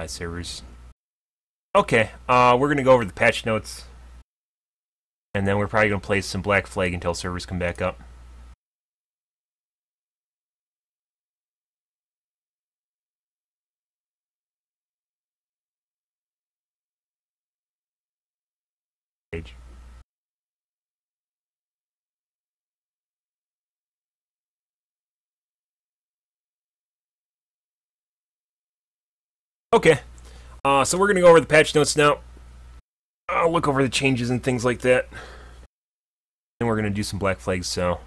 servers. Okay, we're gonna go over the patch notes, and then we're probably gonna play some Black Flag until servers come back up. Page. Okay, so we're gonna go over the patch notes now. I'll look over the changes and things like that. And we're gonna do some Black Flags. So,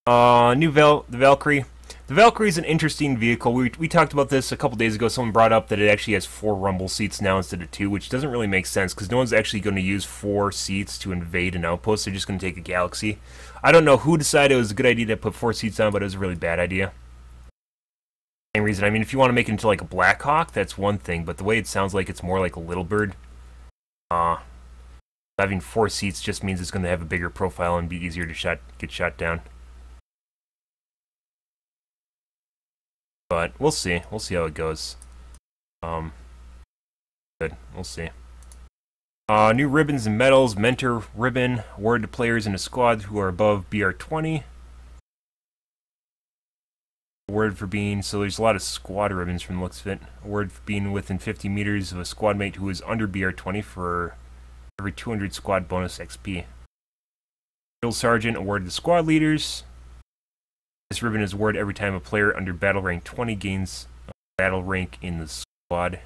the Valkyrie. The Valkyrie is an interesting vehicle. We talked about this a couple days ago. Someone brought up that it actually has 4 rumble seats now instead of 2, which doesn't really make sense because no one's actually going to use 4 seats to invade an outpost. They're just going to take a galaxy. I don't know who decided it was a good idea to put 4 seats on, but it was a really bad idea. Same reason. I mean, if you want to make it into like a Black Hawk, that's one thing, but the way it sounds like it's more like a Little Bird. Having 4 seats just means it's going to have a bigger profile and be easier to get shot down. But we'll see. We'll see how it goes. Good. We'll see. New ribbons and medals. Mentor ribbon awarded to players in a squad who are above BR20. Award for being, so there's a lot of squad ribbons from the looks of it. Award for being within 50 meters of a squad mate who is under BR20 for every 200 squad bonus XP. Drill Sergeant awarded to squad leaders. This ribbon is awarded every time a player under battle rank 20 gains a battle rank in the squad.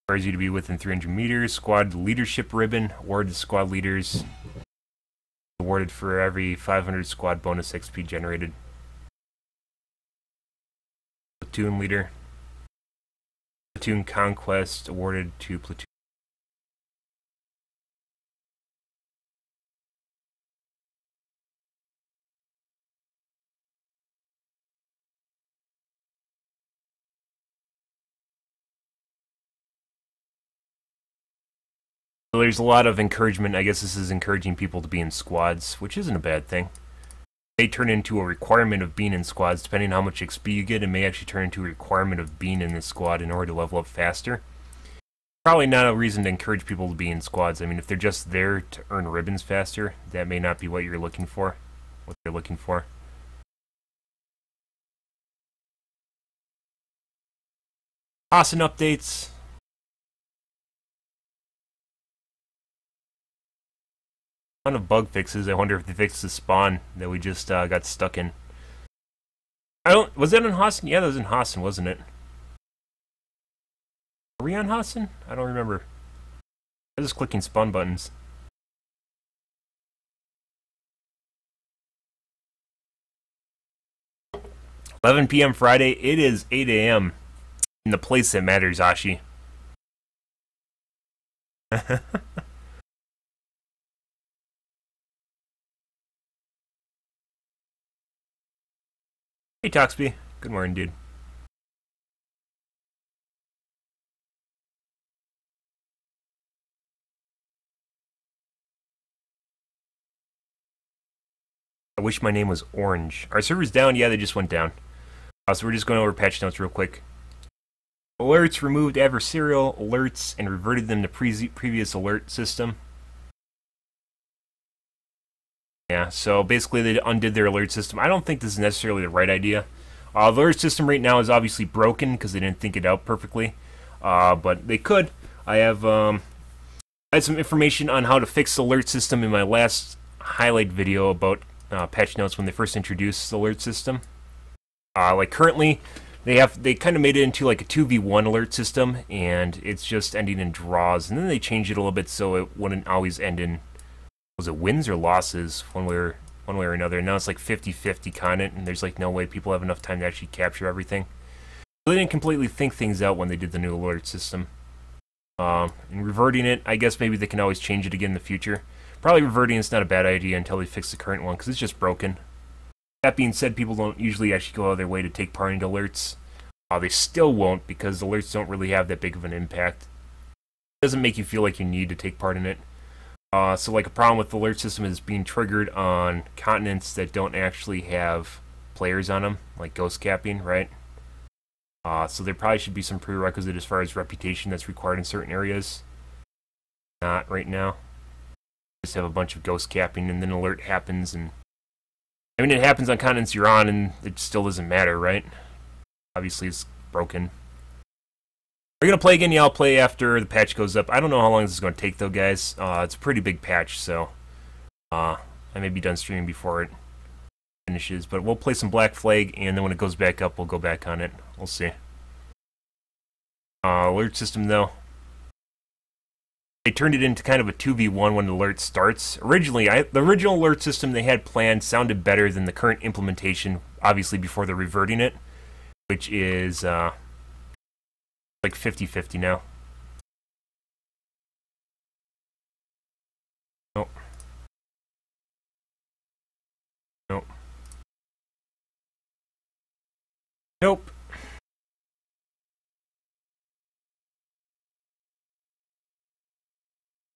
Requires you to be within 300 meters. Squad leadership ribbon awarded to squad leaders. Awarded for every 500 squad bonus XP generated. Platoon leader. Platoon conquest awarded to platoon. So there's a lot of encouragement. I guess this is encouraging people to be in squads, which isn't a bad thing. It may turn into a requirement of being in squads, depending on how much XP you get. It may actually turn into a requirement of being in this squad in order to level up faster. Probably not a reason to encourage people to be in squads. I mean, if they're just there to earn ribbons faster, that may not be what you're looking for. What they're looking for. Awesome updates. Ton of bug fixes. I wonder if they fixed the spawn that we just got stuck in. Was that in Hassan? Yeah, that was in Hassan, wasn't it? Are we on Hassan? I don't remember. I was just clicking spawn buttons. $11 p.m. Friday. It is 8 a.m. in the place that matters, Ashi. Hey, Toxby. Good morning, dude. I wish my name was Orange. Our server's down? Yeah, they just went down. So we're just going over patch notes real quick. Alerts removed adversarial alerts and reverted them to previous alert system. Yeah, so basically they undid their alert system. I don't think this is necessarily the right idea. The alert system right now is obviously broken because they didn't think it out perfectly. But they could. I had some information on how to fix the alert system in my last highlight video about patch notes when they first introduced the alert system. Like currently, they kind of made it into like a 2v1 alert system, and it's just ending in draws. And then they changed it a little bit so it wouldn't always end in, was it wins or losses, one way or another. And now it's like 50-50 content, and there's like no way people have enough time to actually capture everything. So they didn't completely think things out when they did the new alert system. And reverting it, I guess maybe they can always change it again in the future. Probably reverting it's not a bad idea until they fix the current one, because it's just broken. That being said, people don't usually actually go out of their way to take part in alerts. They still won't, because alerts don't really have that big of an impact. It doesn't make you feel like you need to take part in it. So like a problem with the alert system is being triggered on continents that don't actually have players on them, like ghost capping, right? So there probably should be some prerequisite as far as reputation that's required in certain areas. Not right now. Just have a bunch of ghost capping, and then alert happens, and I mean, it happens on continents you're on, and it still doesn't matter, right? Obviously, it's broken. We're gonna play again. Yeah, I'll play after the patch goes up. I don't know how long this is gonna take, though, guys. It's a pretty big patch, so I may be done streaming before it finishes. But we'll play some Black Flag, and then when it goes back up, we'll go back on it. We'll see. Alert system, though. They turned it into kind of a 2v1 when the alert starts. Originally, the original alert system they had planned sounded better than the current implementation, obviously before they're reverting it, which is like 50-50 now. Nope. Nope. Nope.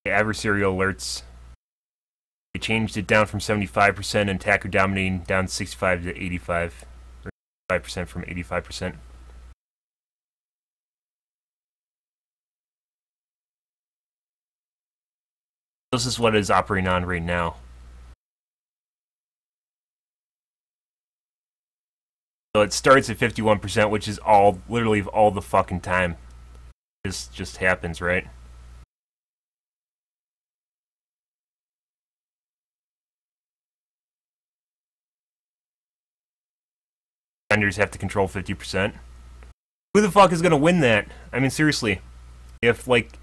Adversarial alerts. They changed it down from 75% and attacker dominating down 65 to 85. Or 5% from 85%. This is what is operating on right now. So it starts at 51%, which is literally all the fucking time. This just happens, right? Defenders have to control 50%. Who the fuck is gonna win that? I mean, seriously. If, like,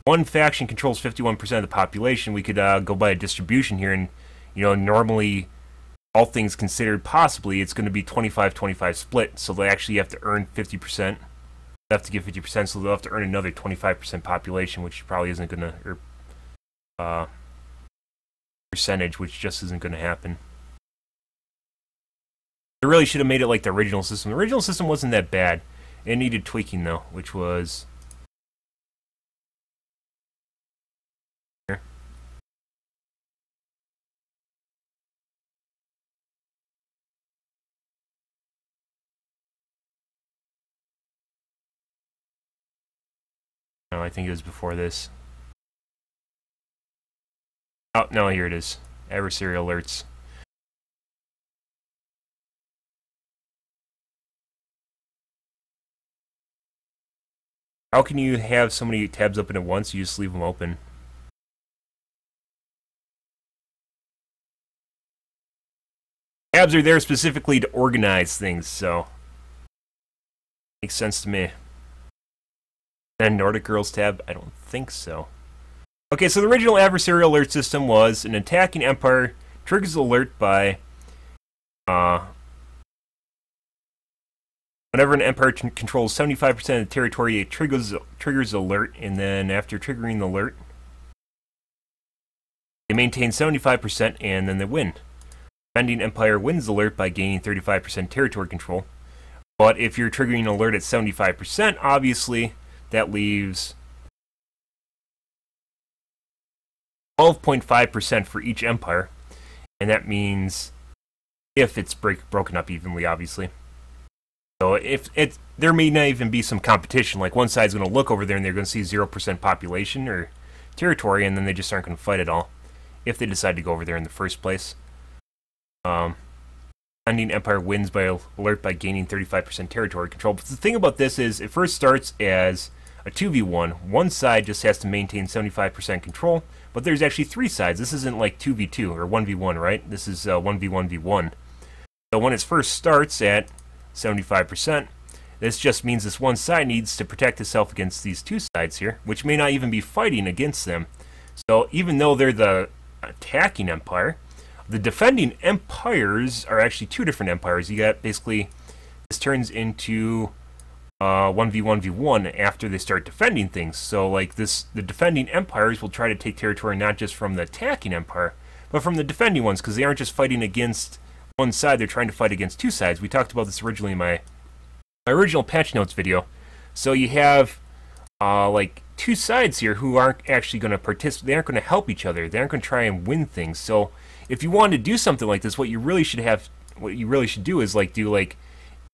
one faction controls 51% of the population, we could go by a distribution here, and, you know, normally, all things considered, possibly, it's going to be 25-25 split, so they actually have to earn 50%. They have to give 50%, so they'll have to earn another 25% population, which probably isn't going to, or, percentage, which just isn't going to happen. They really should have made it like the original system. The original system wasn't that bad. It needed tweaking, though, which was... here. No, I think it was before this. Oh, no, here it is. Adversarial alerts. How can you have so many tabs open at once? You just leave them open. Tabs are there specifically to organize things, so... makes sense to me. And Nordic Girls tab? I don't think so. Okay, so the original adversarial alert system was an attacking empire triggers alert by... whenever an empire controls 75% of the territory, it triggers alert, and then after triggering the alert, they maintain 75%, and then they win. Defending empire wins the alert by gaining 35% territory control. But if you're triggering an alert at 75%, obviously, that leaves 12.5% for each empire, and that means if it's broken up evenly, obviously. So if there may not even be some competition, like one side's going to look over there and they're going to see 0% population or territory, and then they just aren't going to fight at all if they decide to go over there in the first place. Defending empire wins by alert by gaining 35% territory control. But the thing about this is it first starts as a 2v1. One side just has to maintain 75% control, but there's actually three sides. This isn't like 2v2 or 1v1, right? This is 1v1v1. So when it first starts at 75%, this just means this one side needs to protect itself against these two sides here, which may not even be fighting against them. So even though they're the attacking empire, the defending empires are actually two different empires. You got basically, this turns into 1v1v1 after they start defending things. So like this, the defending empires will try to take territory not just from the attacking empire, but from the defending ones, because they aren't just fighting against one side, they're trying to fight against two sides. We talked about this originally in my original patch notes video. So you have like two sides here who aren't actually going to participate. They aren't going to help each other. They aren't going to try and win things. So if you want to do something like this, what you really should do is like do like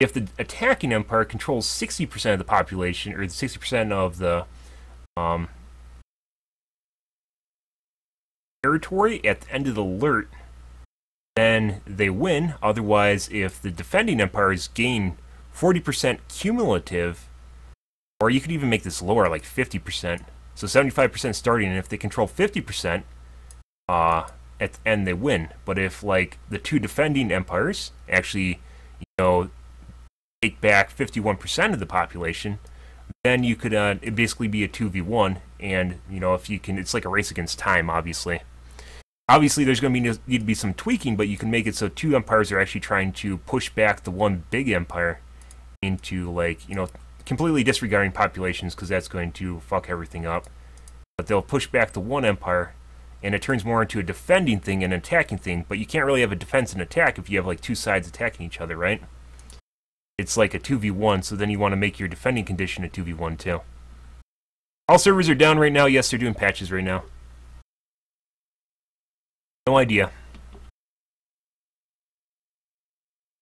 If the attacking empire controls 60% of the population, or 60% of the territory at the end of the alert, then they win. Otherwise, if the defending empires gain 40% cumulative, or you could even make this lower, like 50%, so 75% starting, and if they control 50%, at the end they win. But if, like, the two defending empires actually, take back 51% of the population, then you could it basically be a 2v1, and if you can, it's like a race against time. Obviously there's going to need to be some tweaking, but you can make it so two empires are actually trying to push back the one big empire into, like, completely disregarding populations, because that's going to fuck everything up. But they'll push back the one empire, and it turns more into a defending thing and an attacking thing. But you can't really have a defense and attack if you have, like, two sides attacking each other, right? It's like a 2v1, so then you want to make your defending condition a 2v1 too. All servers are down right now. Yes, they're doing patches right now. No idea.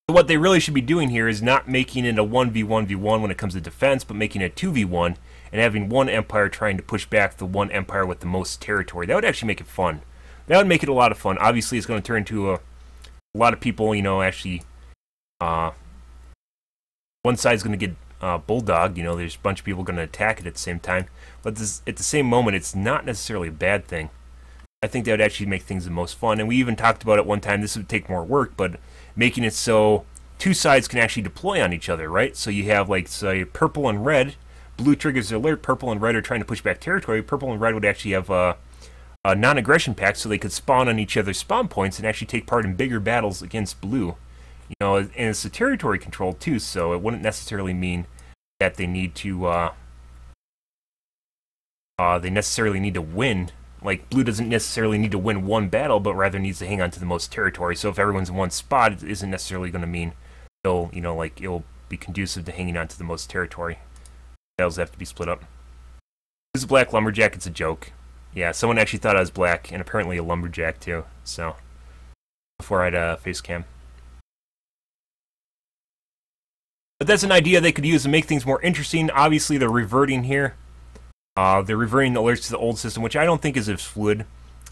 So what they really should be doing here is not making it a 1v1v1 when it comes to defense, but making it 2v1 and having one empire trying to push back the one empire with the most territory. That would actually make it fun. That would make it a lot of fun. Obviously, it's going to turn into a lot of people, actually... one side's going to get bulldogged, there's a bunch of people going to attack it at the same time. But at the same moment, it's not necessarily a bad thing. I think that would actually make things the most fun. And we even talked about it one time, this would take more work, but making it so two sides can actually deploy on each other, right? So you have, like, say, purple and red. Blue triggers the alert, purple and red are trying to push back territory. Purple and red would actually have a non-aggression pact, so they could spawn on each other's spawn points and actually take part in bigger battles against blue. And it's a territory control too, so it wouldn't necessarily mean that they need to win. Like, blue doesn't necessarily need to win one battle, but rather needs to hang on to the most territory. So if everyone's in one spot, it isn't necessarily going to mean they'll, it'll be conducive to hanging on to the most territory. Battles have to be split up. Who's a black lumberjack? It's a joke. Yeah, someone actually thought I was black, and apparently a lumberjack too. So before I had face cam. But that's an idea they could use to make things more interesting. Obviously, they're reverting here. They're reverting the alerts to the old system, which I don't think is as fluid.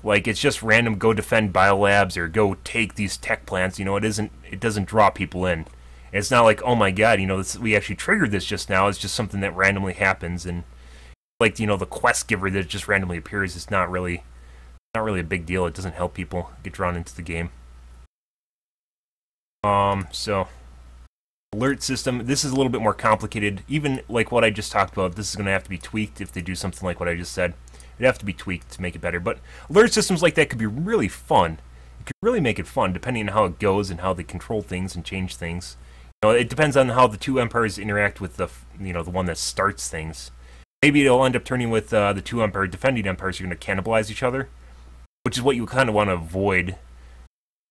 Like, it's just random, go defend biolabs or go take these tech plants. It doesn't draw people in. It's not like, oh my god, we actually triggered this just now. It's just something that randomly happens. And, like, the quest giver that just randomly appears is not really a big deal. It doesn't help people get drawn into the game. So... alert system, this is a little bit more complicated. Even like what I just talked about, this is going to have to be tweaked if they do something like what I just said. It'd have to be tweaked to make it better. But alert systems like that could be really fun. It could really make it fun depending on how it goes and how they control things and change things. It depends on how the two empires interact with the the one that starts things. Maybe it'll end up turning with the two defending empires are going to cannibalize each other, which is what you kind of want to avoid.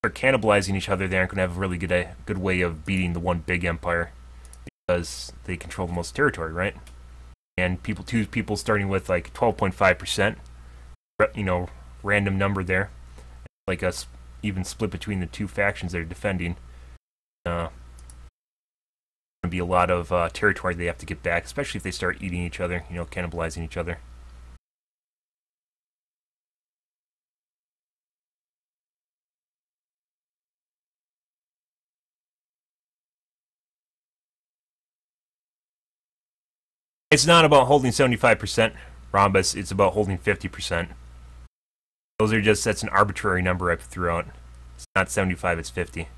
Are cannibalizing each other, they aren't going to have a really good way of beating the one big empire because they control the most territory, right? And two people starting with like 12.5%, random number there, like a even split between the two factions that are defending. Going to be a lot of territory they have to get back, especially if they start eating each other, cannibalizing each other. It's not about holding 75%, Rhombus. It's about holding 50%. That's an arbitrary number I threw out. It's not 75, it's 50.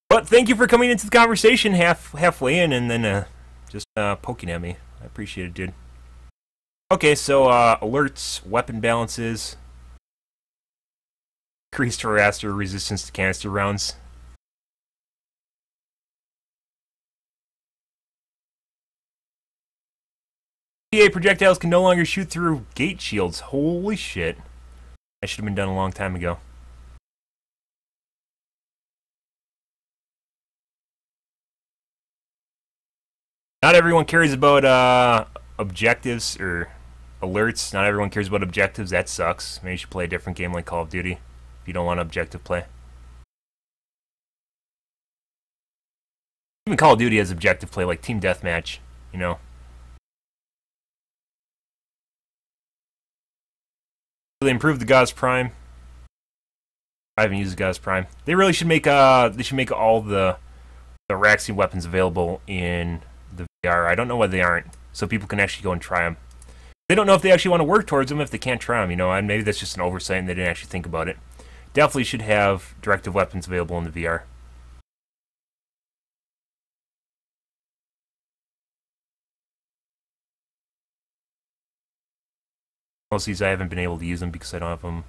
But thank you for coming into the conversation halfway in and then just poking at me. I appreciate it, dude. Okay, so alerts, weapon balances, increased harassment resistance to canister rounds. PA projectiles can no longer shoot through gate shields. Holy shit. That should have been done a long time ago. Not everyone cares about objectives or alerts. Not everyone cares about objectives. That sucks. Maybe you should play a different game like Call of Duty if you don't want objective play. Even Call of Duty has objective play, like Team Deathmatch, you know. They improved the Gauss Prime. I haven't used the Gauss Prime. They really should make all the Raxium weapons available in the VR. I don't know why they aren't, so people can actually go and try them. They don't know if they actually want to work towards them if they can't try them, you know, and maybe that's just an oversight and they didn't actually think about it. Definitely should have directive weapons available in the VR. Most of these I haven't been able to use them because I don't have them.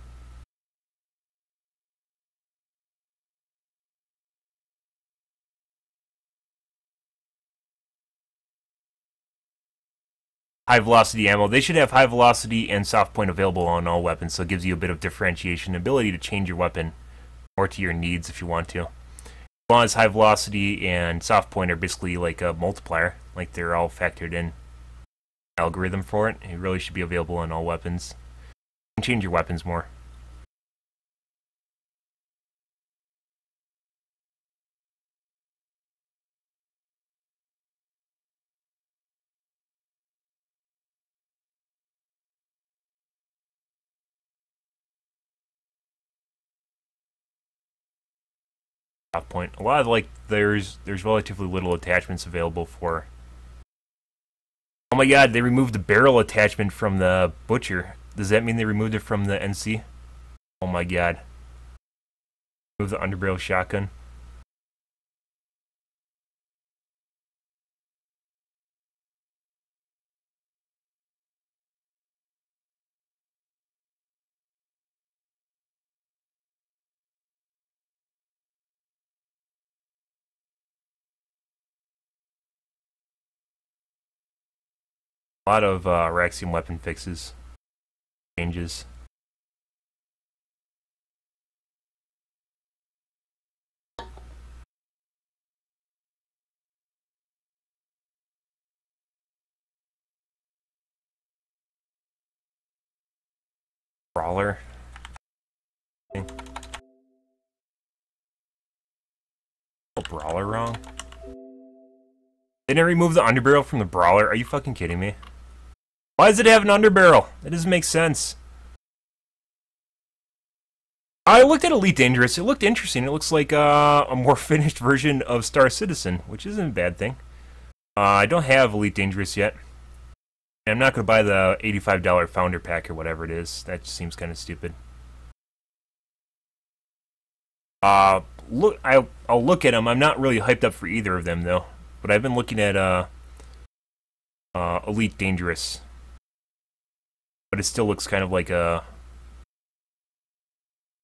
High velocity ammo. They should have high velocity and soft point available on all weapons, so it gives you a bit of differentiation, ability to change your weapon more to your needs if you want to. As long as high velocity and soft point are basically like a multiplier, like they're all factored in algorithm for it, it really should be available on all weapons. You can change your weapons more. Point. A lot of like there's relatively little attachments available for. Oh my god, they removed the barrel attachment from the Butcher. Does that mean they removed it from the NC? Oh my god. Remove the underbarrel shotgun. A lot of Raxium weapon fixes. Changes. Brawler. Oh, Brawler wrong? They didn't remove the underbarrel from the Brawler? Are you fucking kidding me? Why does it have an underbarrel? That doesn't make sense. I looked at Elite Dangerous. It looked interesting. It looks like a more finished version of Star Citizen, which isn't a bad thing. I don't have Elite Dangerous yet. And I'm not going to buy the $85 Founder Pack or whatever it is. That just seems kind of stupid. Look, I'll look at them. I'm not really hyped up for either of them, though. But I've been looking at Elite Dangerous. But it still looks kind of like a...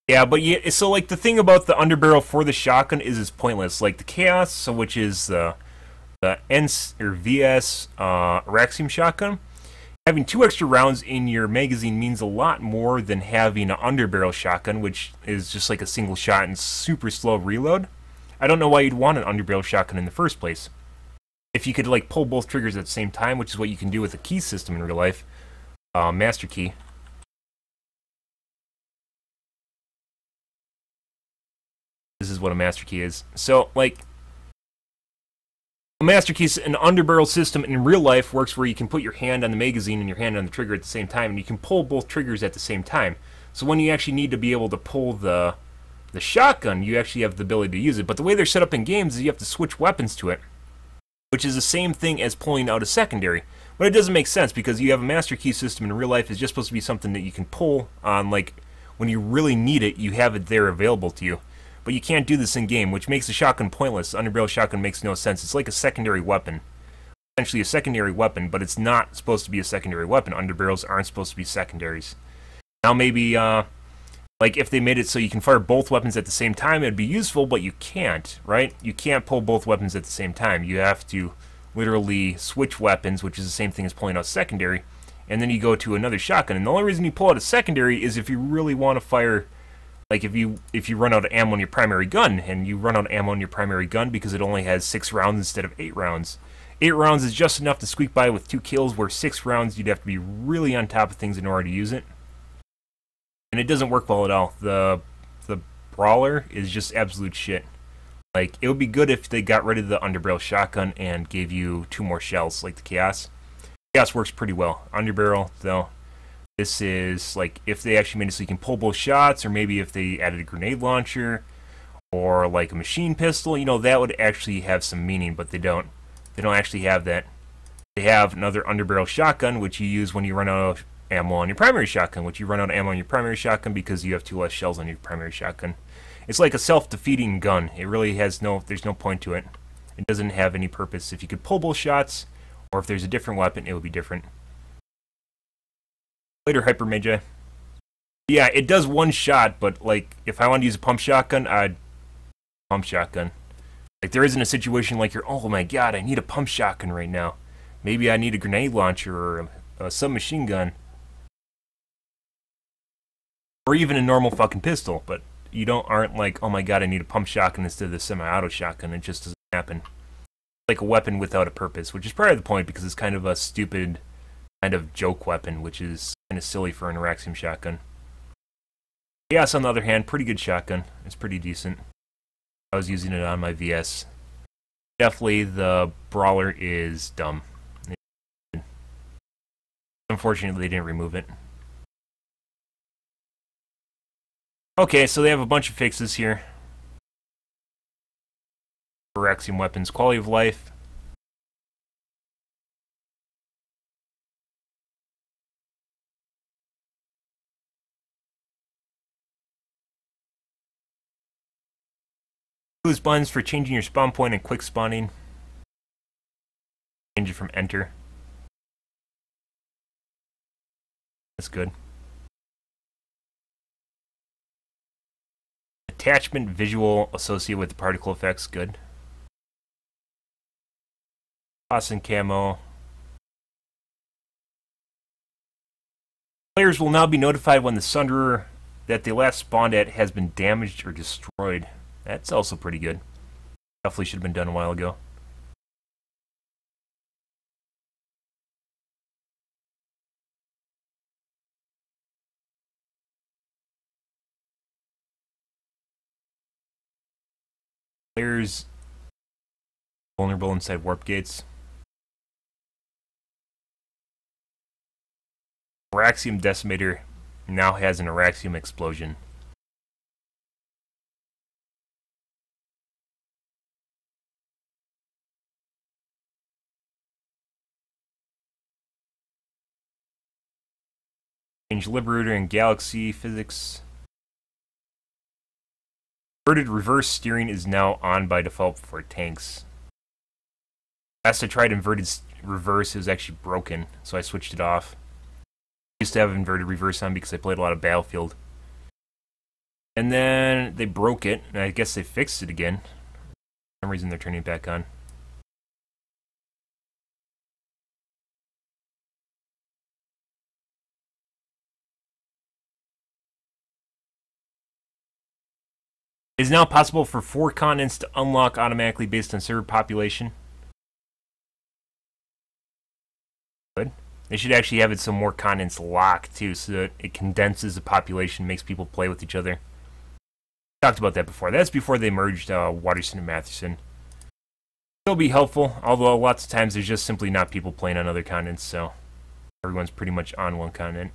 Yeah, but yeah, so like the thing about the underbarrel for the shotgun is it's pointless. Like the Chaos, so which is the NS or VS Raxium shotgun, having 2 extra rounds in your magazine means a lot more than having an underbarrel shotgun, which is just like a single shot and super slow reload. I don't know why you'd want an underbarrel shotgun in the first place. If you could like pull both triggers at the same time, which is what you can do with a key system in real life, Master Key. This is what a Master Key is. So, like, a Master Key, an underbarrel system in real life works where you can put your hand on the magazine and your hand on the trigger at the same time, and you can pull both triggers at the same time. So when you actually need to be able to pull the shotgun, you actually have the ability to use it. But the way they're set up in games is you have to switch weapons to it, which is the same thing as pulling out a secondary. But it doesn't make sense because you have a Master Key system in real life is just supposed to be something that you can pull on, like, when you really need it, you have it there available to you. But you can't do this in game, which makes the shotgun pointless. Underbarrel shotgun makes no sense. It's like a secondary weapon. Essentially a secondary weapon, but it's not supposed to be a secondary weapon. Underbarrels aren't supposed to be secondaries. Now maybe, like if they made it so you can fire both weapons at the same time, it'd be useful, but you can't, right? You can't pull both weapons at the same time. You have to literally switch weapons, which is the same thing as pulling out secondary, and then you go to another shotgun. And the only reason you pull out a secondary is if you really want to fire... Like if you run out of ammo on your primary gun, and you run out of ammo on your primary gun because it only has 6 rounds instead of 8 rounds. 8 rounds is just enough to squeak by with 2 kills, where 6 rounds you'd have to be really on top of things in order to use it. And it doesn't work well at all. The Brawler is just absolute shit. Like, it would be good if they got rid of the underbarrel shotgun and gave you 2 more shells, like the Chaos. Chaos works pretty well. Underbarrel, though, this is, like, if they actually made it so you can pull both shots, or maybe if they added a grenade launcher, or, like, a machine pistol, you know, that would actually have some meaning, but they don't. They don't actually have that. They have another underbarrel shotgun, which you use when you run out of ammo on your primary shotgun, which you run out of ammo on your primary shotgun because you have 2 less shells on your primary shotgun. It's like a self-defeating gun. It really has there's no point to it. It doesn't have any purpose. If you could pull both shots, or if there's a different weapon, it would be different. Later, Hyper Magi. Yeah, it does 1 shot, but, like, if I wanted to use a pump shotgun, I'd pump shotgun. Like, there isn't a situation like you're, oh my god, I need a pump shotgun right now. Maybe I need a grenade launcher or a submachine gun. Or even a normal fucking pistol, but you aren't like, oh my god, I need a pump shotgun instead of the semi-auto shotgun. It just doesn't happen. It's like a weapon without a purpose, which is part of the point because it's kind of a stupid kind of joke weapon, which is kind of silly for an Araxium shotgun. Chaos, on the other hand, pretty good shotgun. It's pretty decent. I was using it on my VS. Definitely the Brawler is dumb. Unfortunately, they didn't remove it. Okay, so they have a bunch of fixes here. Araxium weapons, quality of life. Use buttons for changing your spawn point and quick spawning. Change it from enter. That's good. Attachment visual associated with the particle effects, good. Toss and camo. Players will now be notified when the Sunderer that they last spawned at has been damaged or destroyed. That's also pretty good. Definitely should have been done a while ago. Players vulnerable inside warp gates. Araxium Decimator now has an Araxium explosion. Change Liberator and Galaxy physics. Inverted reverse steering is now on by default for tanks. Last I tried inverted reverse, it was actually broken, so I switched it off. I used to have inverted reverse on because I played a lot of Battlefield. And then they broke it, and I guess they fixed it again. For some reason they're turning it back on. It is now possible for 4 continents to unlock automatically based on server population. Good. They should actually have it so more continents lock too, so that it condenses the population, makes people play with each other. Talked about that before. That's before they merged Waterson and Matheson. It'll be helpful, although lots of times there's just simply not people playing on other continents, so everyone's pretty much on one continent.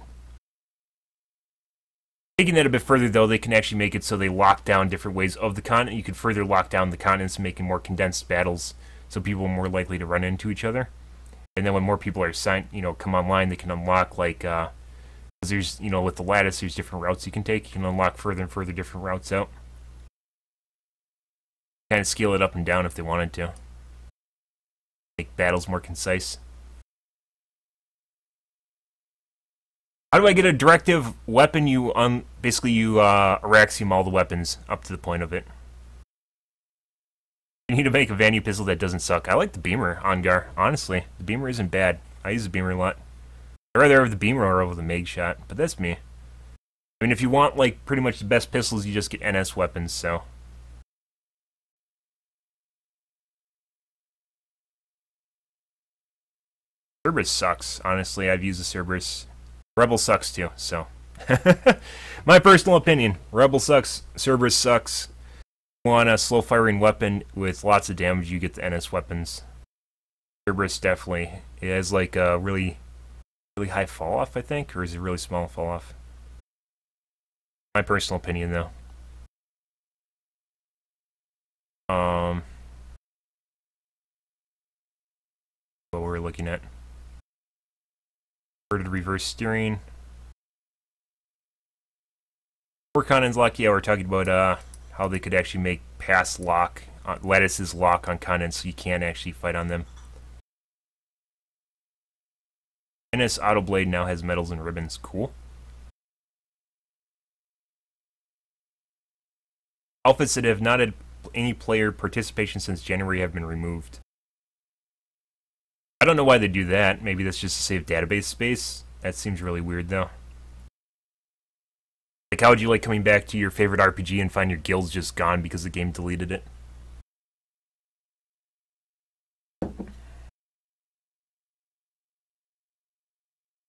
Taking that a bit further, though, they can actually make it so they lock down different ways of the continent. You could further lock down the continents, making more condensed battles, so people are more likely to run into each other. And then when more people are assigned, come online, they can unlock, like, because there's, with the lattice, there's different routes you can take. You can unlock further and further different routes out. Kind of scale it up and down if they wanted to. Make battles more concise. How do I get a directive weapon? Basically you Araxium all the weapons up to the point of it. You need to make a Vanu pistol that doesn't suck. I like the Beamer Ongar, honestly. The Beamer isn't bad. I use the Beamer a lot. I'd rather have the Beamer or over the Mag Shot, but that's me. I mean, if you want, like, pretty much the best pistols, you just get NS weapons, so. Cerberus sucks, honestly. I've used the Cerberus. Rebel sucks too, so. My personal opinion. Rebel sucks. Cerberus sucks. You want a slow firing weapon with lots of damage, you get the NS weapons. Cerberus definitely. It has like a really high fall off, I think, or is it really small fall off? My personal opinion, though. What we're looking at. Inverted reverse steering. For Conan's lock, yeah, we're talking about how they could actually make pass lock, lattices lock on Conan, so you can't actually fight on them. NS Auto Blade now has medals and ribbons. Cool. Outfits that have not had any player participation since January have been removed. I don't know why they do that. Maybe that's just to save database space. That seems really weird, though. Like, how would you like coming back to your favorite RPG and find your guild's just gone because the game deleted it?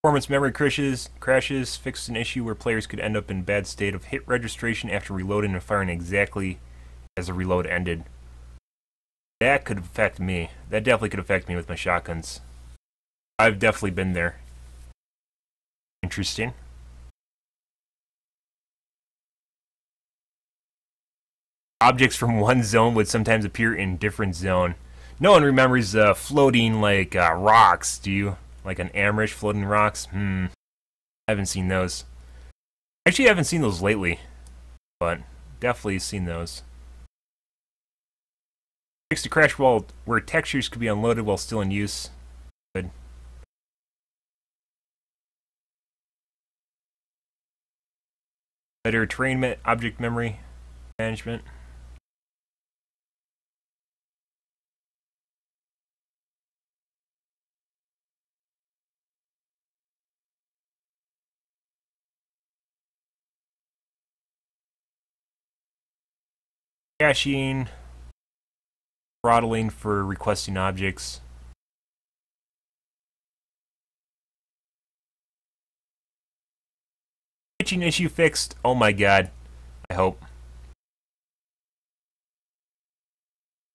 Performance memory crashes fixed an issue where players could end up in bad state of hit registration after reloading and firing exactly as the reload ended. That could affect me. That definitely could affect me with my shotguns. I've definitely been there. Interesting. Objects from one zone would sometimes appear in different zone. No one remembers floating like rocks, do you? Like an Amrish floating rocks? I haven't seen those. Actually, I haven't seen those lately, but definitely seen those. Fix the crash wall where textures could be unloaded while still in use. Good. Better terrain object memory management. Caching. Throttling for requesting objects. Pitching issue fixed. Oh my god. I hope.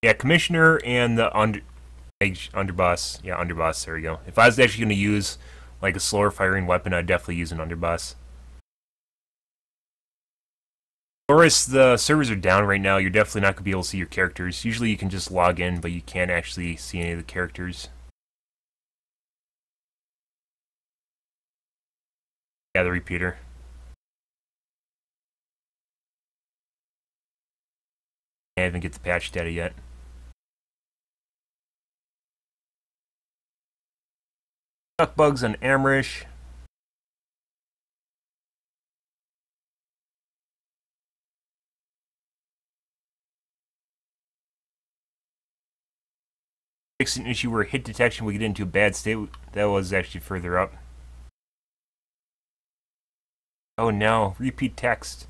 Yeah, Commissioner and the underboss. Yeah, underboss. There we go. If I was actually going to use like a slower firing weapon, I'd definitely use an underboss. Loris, the servers are down right now. You're definitely not going to be able to see your characters. Usually you can just log in, but you can't actually see any of the characters. Yeah, the repeater. I haven't get the patch data yet. Duck bugs on Amrish. Fixed an issue where hit detection would get into a bad state. That was actually further up. Oh no, repeat text.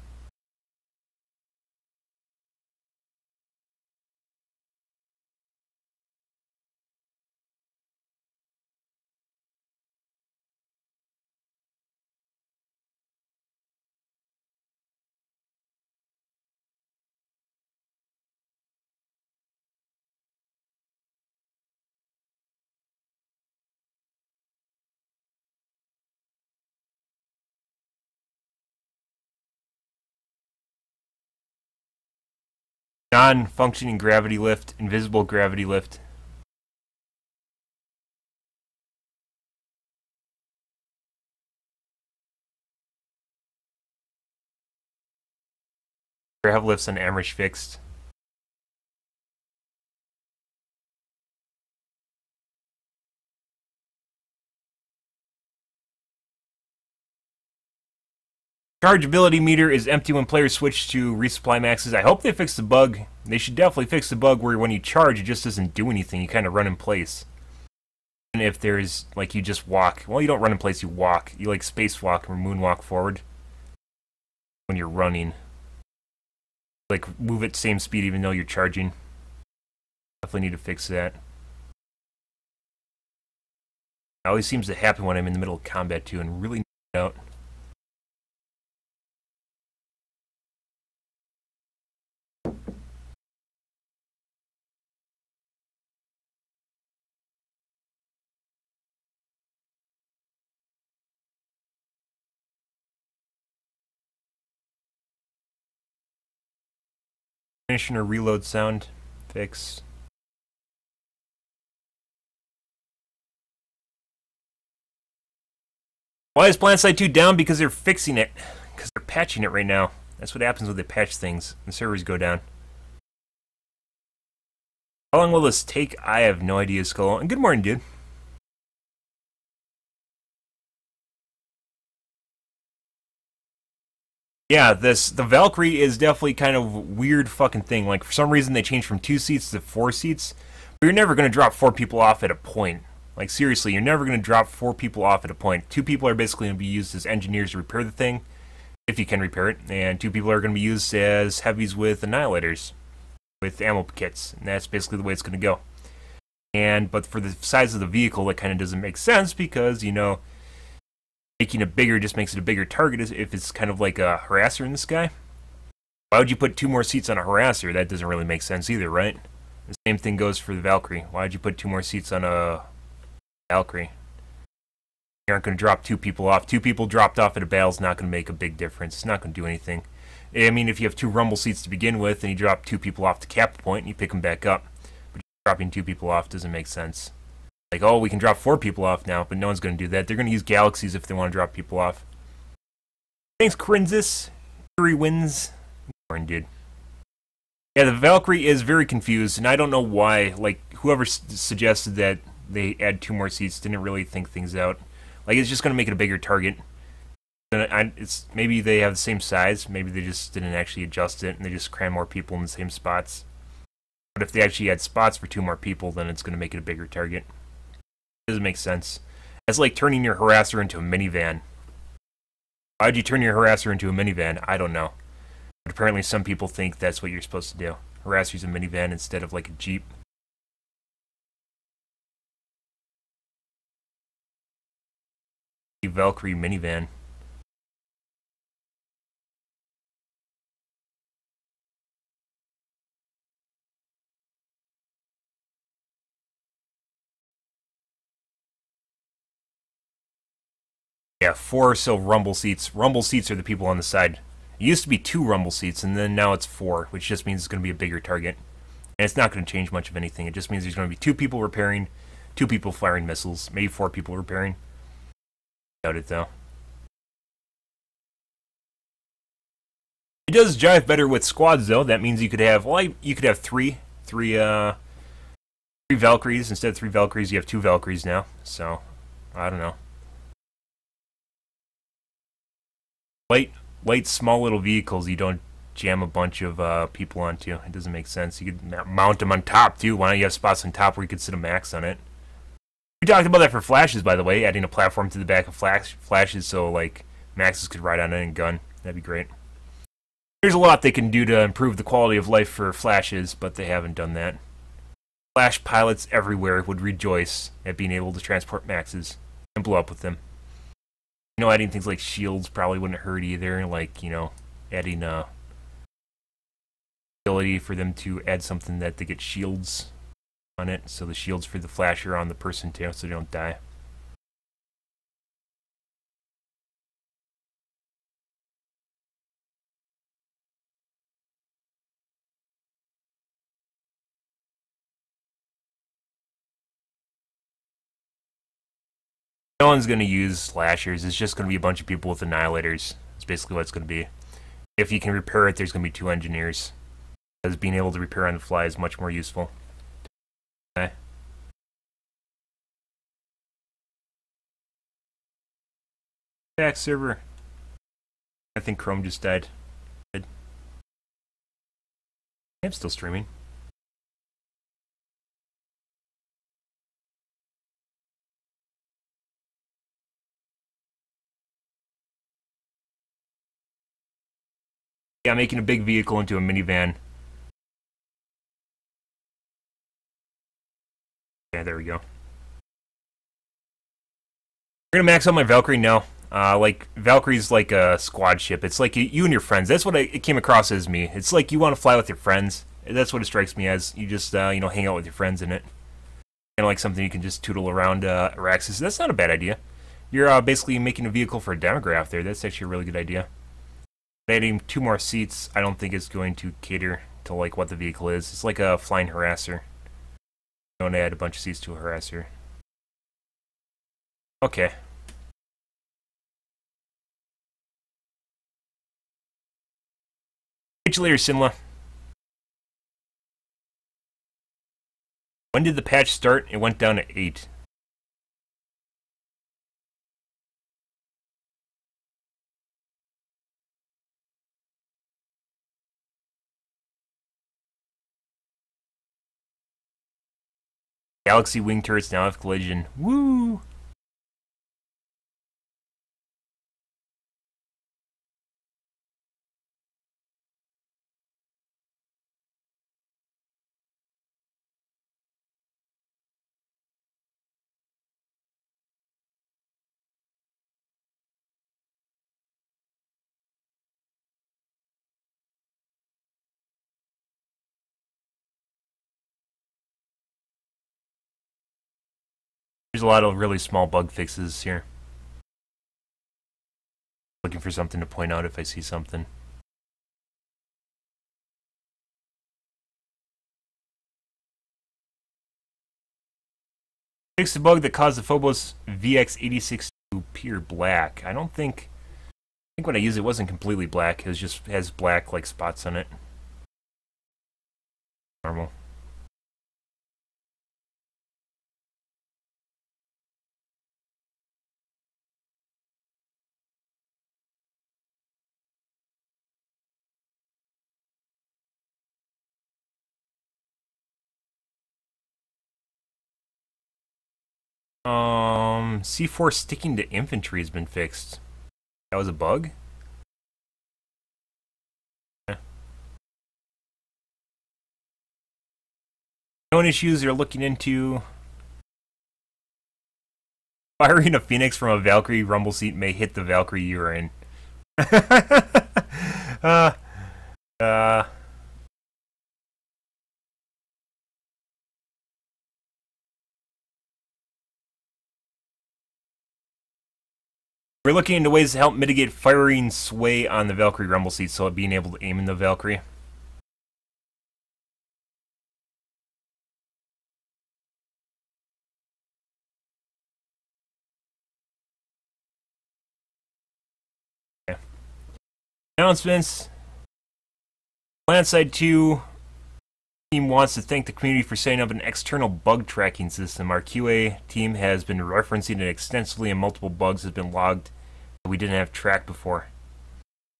Non-functioning gravity lift, invisible gravity lift. Grav lifts on Amrish fixed. Chargeability meter is empty when players switch to resupply maxes. I hope they fix the bug. They should definitely fix the bug where when you charge, it just doesn't do anything. You kind of run in place. And if there's, like, you just walk. Well, you don't run in place, you walk. You, like, spacewalk or moonwalk forward when you're running. Like, move at the same speed even though you're charging. Definitely need to fix that. It always seems to happen when I'm in the middle of combat, too, and really out. Ignition or reload sound. Fix. Why is PlanetSide 2 down? Because they're fixing it. Because they're patching it right now. That's what happens when they patch things. The servers go down. How long will this take? I have no idea, Skull. And good morning, dude. Yeah, the Valkyrie is definitely kind of a weird fucking thing. Like, for some reason, they changed from 2 seats to 4 seats. But you're never going to drop 4 people off at a point. Like, seriously, you're never going to drop 4 people off at a point. 2 people are basically going to be used as engineers to repair the thing, if you can repair it. And 2 people are going to be used as heavies with annihilators, with ammo kits. And that's basically the way it's going to go. But for the size of the vehicle, that kind of doesn't make sense because, you know, making it bigger just makes it a bigger target if it's kind of like a harasser in the sky. Why would you put 2 more seats on a harasser? That doesn't really make sense either, right? The same thing goes for the Valkyrie. Why would you put 2 more seats on a Valkyrie? You aren't going to drop 2 people off. 2 people dropped off at a battle is not going to make a big difference. It's not going to do anything. I mean, if you have 2 rumble seats to begin with and you drop 2 people off to cap the point and you pick them back up, but dropping 2 people off doesn't make sense. Like, oh, we can drop 4 people off now, but no one's going to do that. They're going to use galaxies if they want to drop people off. Thanks, Corinzis. Fury wins. Morning, dude. Yeah, the Valkyrie is very confused, and I don't know why. Like, whoever suggested that they add 2 more seats didn't really think things out. Like, it's just going to make it a bigger target. It's maybe they have the same size. Maybe they just didn't actually adjust it, and they just cram more people in the same spots. But if they actually add spots for 2 more people, then it's going to make it a bigger target. It doesn't make sense. It's like turning your harasser into a minivan. Why would you turn your harasser into a minivan? I don't know. But apparently some people think that's what you're supposed to do. Harasser's a minivan instead of like a Jeep. Valkyrie minivan. Yeah, 4 or so rumble seats. Rumble seats are the people on the side. It used to be 2 rumble seats, and then now it's 4, which just means it's going to be a bigger target. And it's not going to change much of anything. It just means there's going to be 2 people repairing, 2 people firing missiles, maybe 4 people repairing. Doubt it, though. It does jive better with squads, though. That means you could have, well, you could have 3 Valkyries. Instead of 3 Valkyries, you have 2 Valkyries now. So, I don't know. Light, small little vehicles you don't jam a bunch of people onto. It doesn't make sense. You could mount them on top, too. Why don't you have spots on top where you could sit a max on it? We talked about that for flashes, by the way, adding a platform to the back of flashes so, like, maxes could ride on it and gun. That'd be great. There's a lot they can do to improve the quality of life for flashes, but they haven't done that. Flash pilots everywhere would rejoice at being able to transport maxes and blow up with them. You know, adding things like shields probably wouldn't hurt either, like, you know, adding a ability for them to add something that they get shields on it, so the shields for the flash are on the person too, so they don't die. No one's going to use slashers. It's just going to be a bunch of people with annihilators. That's basically what it's going to be. If you can repair it, there's going to be 2 engineers. Because being able to repair on the fly is much more useful. Okay. Back server. I think Chrome just died. Good. I'm still streaming. Yeah, making a big vehicle into a minivan. Yeah, there we go. We're gonna max out my Valkyrie now. Like, Valkyrie's like a squad ship. It's like you and your friends. That's what it came across as me. It's like you want to fly with your friends. That's what it strikes me as. You just, you know, hang out with your friends in it. Kind of like something you can just tootle around Araxis. That's not a bad idea. You're basically making a vehicle for a demograph there. That's actually a really good idea. Adding 2 more seats, I don't think it's going to cater to like what the vehicle is. It's like a flying harasser. Don't add a bunch of seats to a harasser. Okay. Catch you later, Simla. When did the patch start? It went down to 8. Galaxy wing turrets now have collision. Woo! There's a lot of really small bug fixes here. Looking for something to point out if I see something. Fix the bug that caused the Phobos VX86 to appear black. I think when I used it wasn't completely black. It was just has black like spots on it. Normal. C4 sticking to infantry has been fixed. That was a bug? Yeah. Known issues they're looking into. Firing a Phoenix from a Valkyrie rumble seat may hit the Valkyrie you are in. We're looking into ways to help mitigate firing sway on the Valkyrie rumble seat, so being able to aim in the Valkyrie. Okay. Announcements. PlanetSide 2 team wants to thank the community for setting up an external bug tracking system. Our QA team has been referencing it extensively and multiple bugs have been logged that we didn't have tracked before.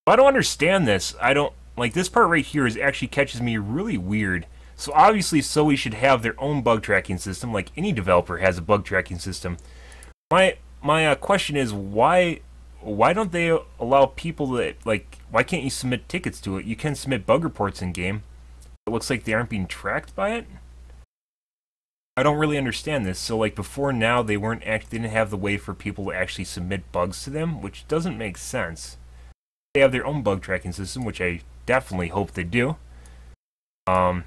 I don't understand this. I don't like this part right here is actually catches me really weird. So obviously Zoe should have their own bug tracking system like any developer has a bug tracking system. My question is why don't they allow people to like why can't you submit tickets to it? You can submit bug reports in game. It looks like they aren't being tracked by it. I don't really understand this. So like before now they didn't have the way for people to actually submit bugs to them, which doesn't make sense. They have their own bug tracking system, which I definitely hope they do. Why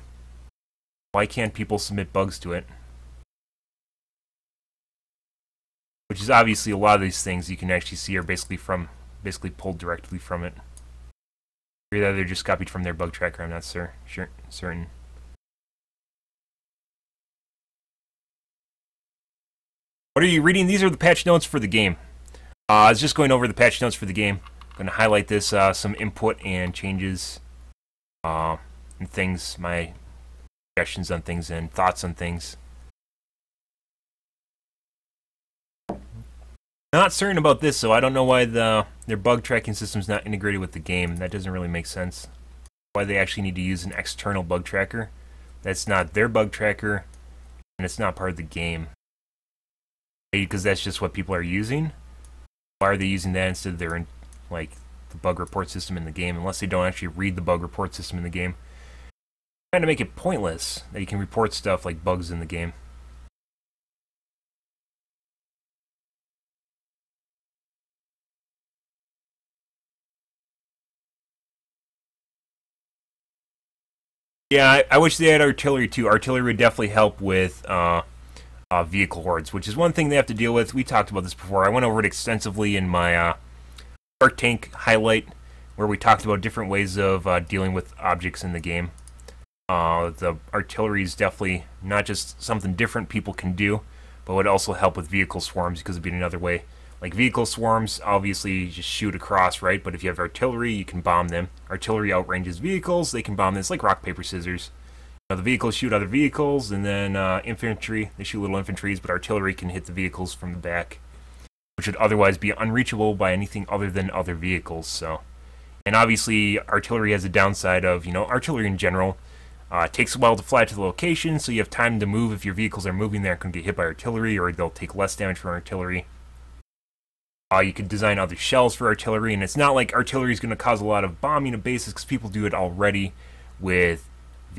can't people submit bugs to it? Which is obviously a lot of these things you can actually see are basically pulled directly from it. Either they're just copied from their bug tracker, I'm not certain. What are you reading? These are the patch notes for the game. I was just going over the patch notes for the game. I'm going to highlight this, some input and changes, and things, my suggestions on things and thoughts on things. Not certain about this, so I don't know why their bug tracking system is not integrated with the game. That doesn't really make sense. Why they actually need to use an external bug tracker. That's not their bug tracker, and it's not part of the game. Because that's just what people are using. Why are they using that instead of their like the bug report system in the game? Unless they don't actually read the bug report system in the game, trying to make it pointless that you can report stuff like bugs in the game. Yeah, I wish they had artillery too. Artillery would definitely help with vehicle hordes, which is one thing they have to deal with. We talked about this before. I went over it extensively in my Shark Tank highlight, where we talked about different ways of dealing with objects in the game. The artillery is definitely not just something different people can do, but would also help with vehicle swarms because it'd be another way. Like vehicle swarms, obviously you just shoot across, right? But if you have artillery, you can bomb them. Artillery outranges vehicles, they can bomb them. It's like rock, paper, scissors. The vehicles shoot other vehicles, and then infantry, they shoot little infantries, but artillery can hit the vehicles from the back, which would otherwise be unreachable by anything other than other vehicles. So, and obviously artillery has a downside of, artillery in general takes a while to fly to the location, so you have time to move. If your vehicles are moving, they aren't going to get hit by artillery, or they'll take less damage from artillery. You could design other shells for artillery, and it's not like artillery is going to cause a lot of bombing of bases, because people do it already with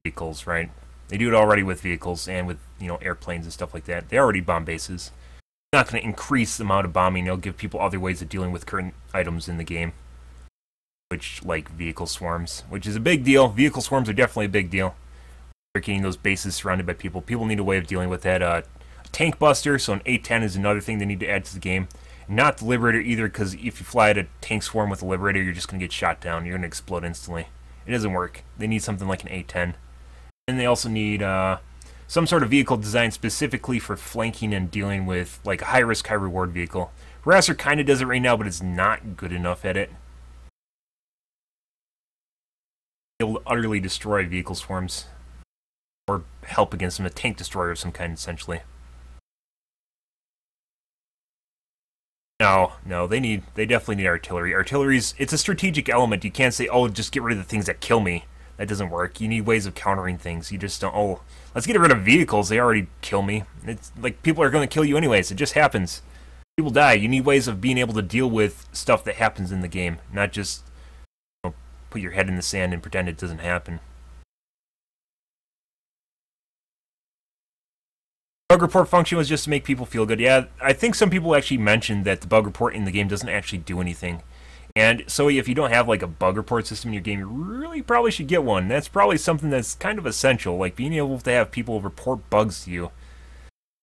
vehicles, right? They do it already with vehicles and with, airplanes and stuff like that. They already bomb bases. It's not going to increase the amount of bombing. It'll give people other ways of dealing with current items in the game, which, like vehicle swarms, which is a big deal. Vehicle swarms are definitely a big deal. Getting those bases surrounded by people. People need a way of dealing with that. A tank buster, so an A-10 is another thing they need to add to the game. Not the Liberator either, because if you fly at a tank swarm with a Liberator, you're just going to get shot down. You're going to explode instantly. It doesn't work. They need something like an A-10. And they also need some sort of vehicle designed specifically for flanking and dealing with like a high-risk, high-reward vehicle. Harasser kind of does it right now, but it's not good enough at it. Able to utterly destroy vehicle swarms, or help against them, a tank destroyer of some kind, essentially. No, they definitely need artillery. It's a strategic element. You can't say, oh, just get rid of the things that kill me. That doesn't work. You need ways of countering things. You just don't, oh, let's get rid of vehicles. They already kill me. It's like, people are going to kill you anyways. It just happens. People die. You need ways of being able to deal with stuff that happens in the game, not just put your head in the sand and pretend it doesn't happen. Bug report function was just to make people feel good. Yeah, I think some people actually mentioned that the bug report in the game doesn't actually do anything. And so if you don't have like a bug report system in your game, you really probably should get one. That's probably something that's kind of essential, like being able to have people report bugs to you.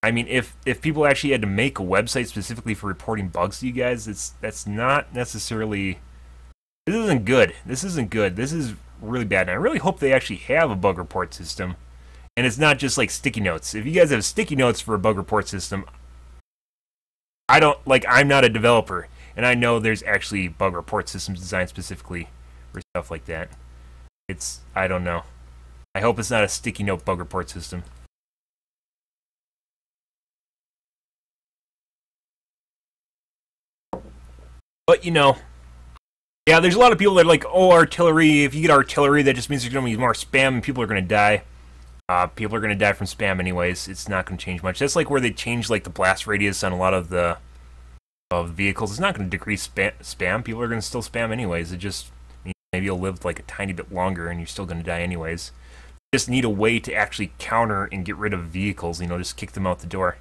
I mean, if people actually had to make a website specifically for reporting bugs to you guys, that's not necessarily... This isn't good. This isn't good. This is really bad. And I really hope they actually have a bug report system. And it's not just like sticky notes. If you guys have sticky notes for a bug report system, I'm not a developer, and I know there's actually bug report systems designed specifically for stuff like that. I don't know. I hope it's not a sticky note bug report system. But, yeah, there's a lot of people that are like, oh, artillery, if you get artillery, that just means there's going to be more spam and people are going to die. People are going to die from spam anyways. It's not going to change much. That's like where they change like the blast radius on a lot of the vehicles. It's not going to decrease spam. People are going to still spam anyways. It just maybe you'll live like a tiny bit longer and you're still going to die anyways. You just need a way to actually counter and get rid of vehicles. Just kick them out the door.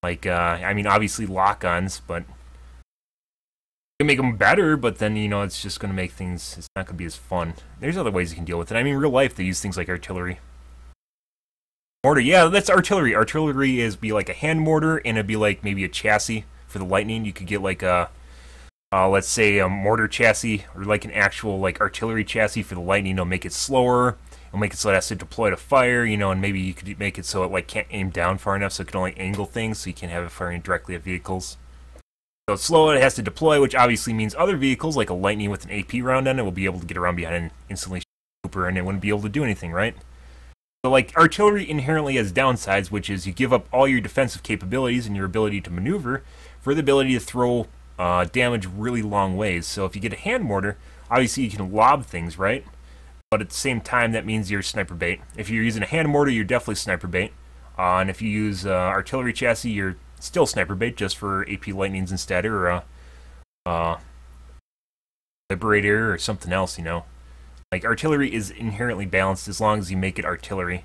Like I mean, obviously lock-ons, but you can make them better. But then it's just going to make things. It's not going to be as fun. There's other ways you can deal with it. I mean, in real life they use things like artillery. Mortar, yeah, that's artillery. Artillery be like a hand mortar, and it'd be like maybe a chassis for the lightning. You could get like a, let's say a mortar chassis, or like an actual like artillery chassis for the lightning. It'll make it slower. It'll make it so it has to deploy to fire, and maybe you could make it so it like can't aim down far enough, so it can only angle things, so you can't have it firing directly at vehicles. So it's slow, it has to deploy, which obviously means other vehicles, like a lightning with an AP round on it, will be able to get around behind and instantly shoot a Cooper, and it wouldn't be able to do anything, right? So, like, artillery inherently has downsides, which is you give up all your defensive capabilities and your ability to maneuver for the ability to throw damage really long ways. So if you get a hand mortar, obviously you can lob things, right? But at the same time, that means you're sniper bait. If you're using a hand mortar, you're definitely sniper bait. And if you use artillery chassis, you're still sniper bait, just for AP lightnings instead, or Liberator or something else, Like, artillery is inherently balanced as long as you make it artillery.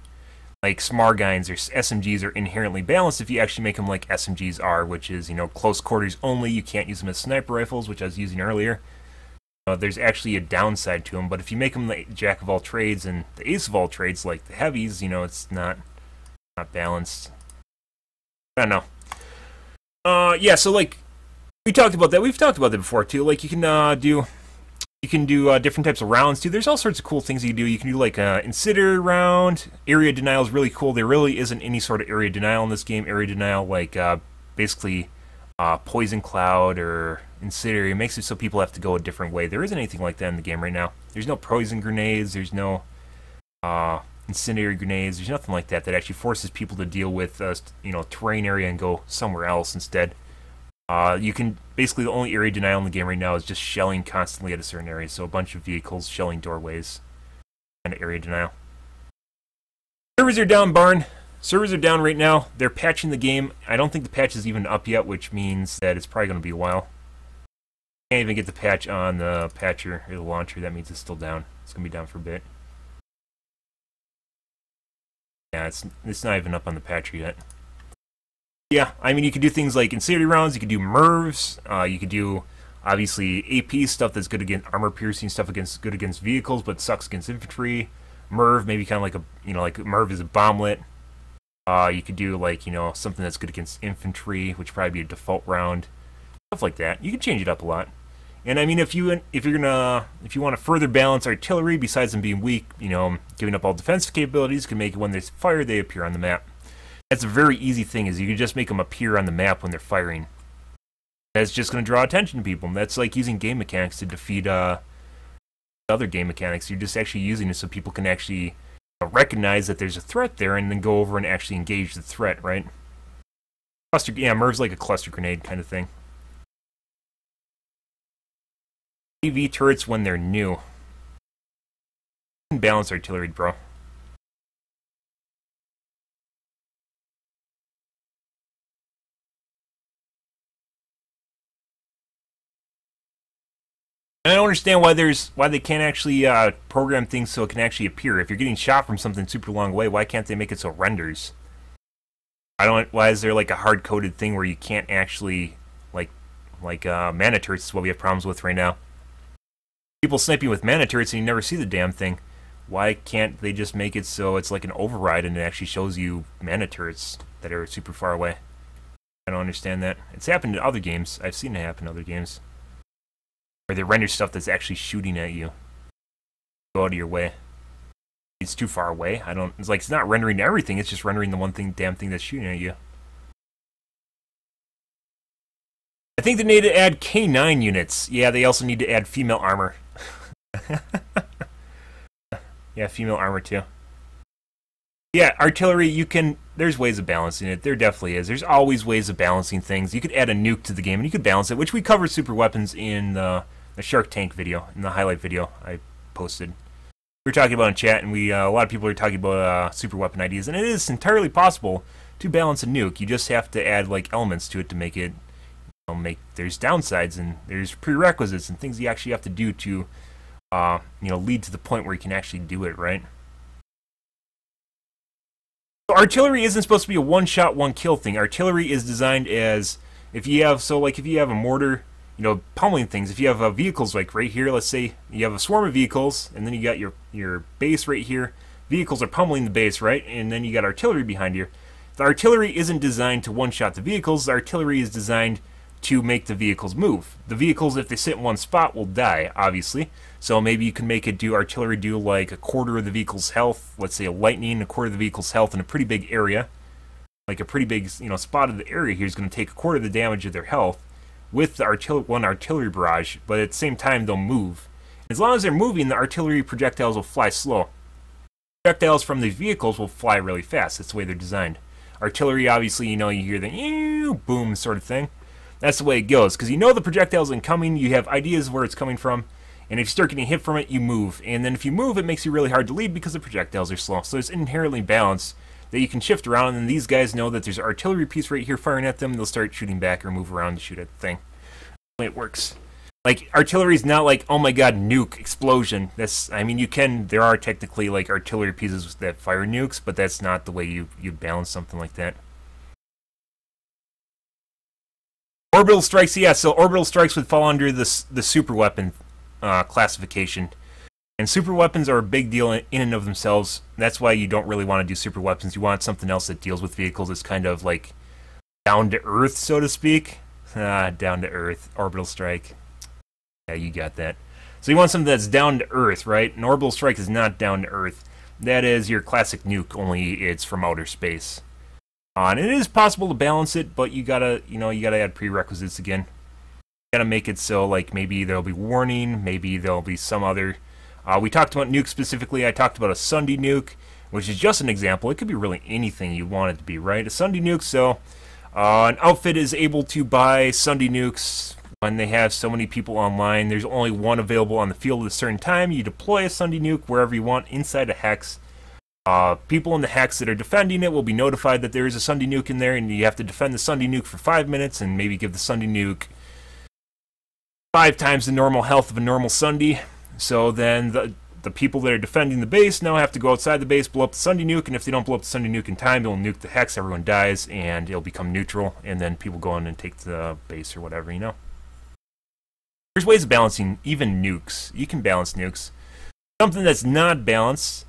Like, Smargines or SMGs are inherently balanced if you actually make them like SMGs are, which is, close quarters only. You can't use them as sniper rifles, which I was using earlier. There's actually a downside to them, but if you make them the jack of all trades and the ace of all trades, like the heavies, it's not balanced. I don't know. Yeah, so, like, we talked about that. We've talked about that before, too. Like, you can do You can do different types of rounds too. There's all sorts of cool things you can do. You can do like an incendiary round. Area denial is really cool. There really isn't any sort of area denial in this game. Area denial, like basically poison cloud or incendiary, makes it so people have to go a different way. There isn't anything like that in the game right now. There's no poison grenades. There's no incendiary grenades. There's nothing like that that actually forces people to deal with terrain area and go somewhere else instead. You can basically, the only area denial in the game right now is just shelling constantly at a certain area. So a bunch of vehicles shelling doorways and area denial. Servers are down, Barn. Servers are down right now. They're patching the game. I don't think the patch is even up yet, which means that it's probably going to be a while. Can't even get the patch on the patcher or the launcher. That means it's still down. It's going to be down for a bit. Yeah, it's not even up on the patcher yet. Yeah, I mean, you could do things like incendiary rounds, you could do MIRVs, you could do, obviously, AP stuff that's good against armor-piercing stuff, good against vehicles, but sucks against infantry. MIRV, maybe kind of like like MIRV is a bomblet. You could do, like, something that's good against infantry, which would probably be a default round. Stuff like that. You can change it up a lot. And, I mean, if you want to further balance artillery, besides them being weak, giving up all defensive capabilities, you can make it when they fire, they appear on the map. That's a very easy thing, is you can just make them appear on the map when they're firing. That's just going to draw attention to people. That's like using game mechanics to defeat other game mechanics. You're just actually using it so people can actually recognize that there's a threat there and then go over and actually engage the threat, right? MIRV's like a cluster grenade kind of thing. AV turrets when they're new. You can balance artillery, bro. And I don't understand why they can't actually program things so it can actually appear. If you're getting shot from something super long away, why can't they make it so it renders? Why is there like a hard-coded thing where you can't actually like mana turrets is what we have problems with right now. People sniping with mana turrets and you never see the damn thing. Why can't they just make it so it's like an override and it actually shows you mana turrets that are super far away? I don't understand that. It's happened in other games. I've seen it happen in other games. Where they render stuff that's actually shooting at you. Go out of your way. It's too far away. It's not rendering everything, it's just rendering the damn thing that's shooting at you. I think they need to add K9 units. Yeah, they also need to add female armor. Yeah, female armor too. Yeah, artillery, there's ways of balancing it. There definitely is. There's always ways of balancing things. You could add a nuke to the game and you could balance it, which we covered super weapons in the Shark Tank video, in the highlight video I posted. We were talking about in chat, and a lot of people are talking about super weapon ideas, and it is entirely possible to balance a nuke. You just have to add like elements to it to make it, there's downsides and there's prerequisites and things you actually have to do to, lead to the point where you can actually do it, right? So artillery isn't supposed to be a one-shot, one-kill thing. Artillery is designed as, if you have a mortar, pummeling things. If you have vehicles like right here, let's say you have a swarm of vehicles, and then you got your base right here. Vehicles are pummeling the base, right? And then you got artillery behind here. The artillery isn't designed to one-shot the vehicles. The artillery is designed to make the vehicles move. The vehicles, if they sit in one spot, will die, obviously. So maybe you can make it artillery do like a quarter of the vehicle's health. Let's say a lightning, a quarter of the vehicle's health in a pretty big area. Like a pretty big, spot of the area here is going to take a quarter of the damage of their health with the one artillery barrage, but at the same time they'll move. As long as they're moving, the artillery projectiles will fly slow. Projectiles from these vehicles will fly really fast. That's the way they're designed. Artillery, obviously, you hear the boom sort of thing. That's the way it goes, because the projectile's incoming, you have ideas where it's coming from, and if you start getting hit from it, you move. And then if you move, it makes you really hard to lead because the projectiles are slow. So it's inherently balanced that you can shift around, and then these guys know that there's an artillery piece right here firing at them, they'll start shooting back or move around to shoot at the thing. That's the way it works. Like, artillery's not like, oh my god, nuke, explosion. There are technically like artillery pieces that fire nukes, but that's not the way you balance something like that. Orbital strikes, yeah, so orbital strikes would fall under the super weapon classification. And super weapons are a big deal in and of themselves. That's why you don't really want to do super weapons. You want something else that deals with vehicles that's kind of like down to earth, so to speak. Down to earth, orbital strike. Yeah, you got that. So you want something that's down to earth, right? An orbital strike is not down to earth. That is your classic nuke, only it's from outer space. And it is possible to balance it, but you gotta add prerequisites again. You gotta make it so, like, maybe there'll be warning, maybe there'll be some other... we talked about nuke specifically. I talked about a Sunday nuke, which is just an example. It could be really anything you want it to be, right? A Sunday nuke, so an outfit is able to buy Sunday nukes when they have so many people online. There's only one available on the field at a certain time. You deploy a Sunday nuke wherever you want inside a hex. People in the hex that are defending it will be notified that there is a Sunday nuke in there, and you have to defend the Sunday nuke for 5 minutes and maybe give the Sunday nuke 5 times the normal health of a normal Sunday. So then the people that are defending the base now have to go outside the base, blow up the Sunday nuke, and if they don't blow up the Sunday nuke in time, they'll nuke the hex, everyone dies, and it'll become neutral, and then people go in and take the base or whatever, you know? There's ways of balancing even nukes. You can balance nukes. Something that's not balanced...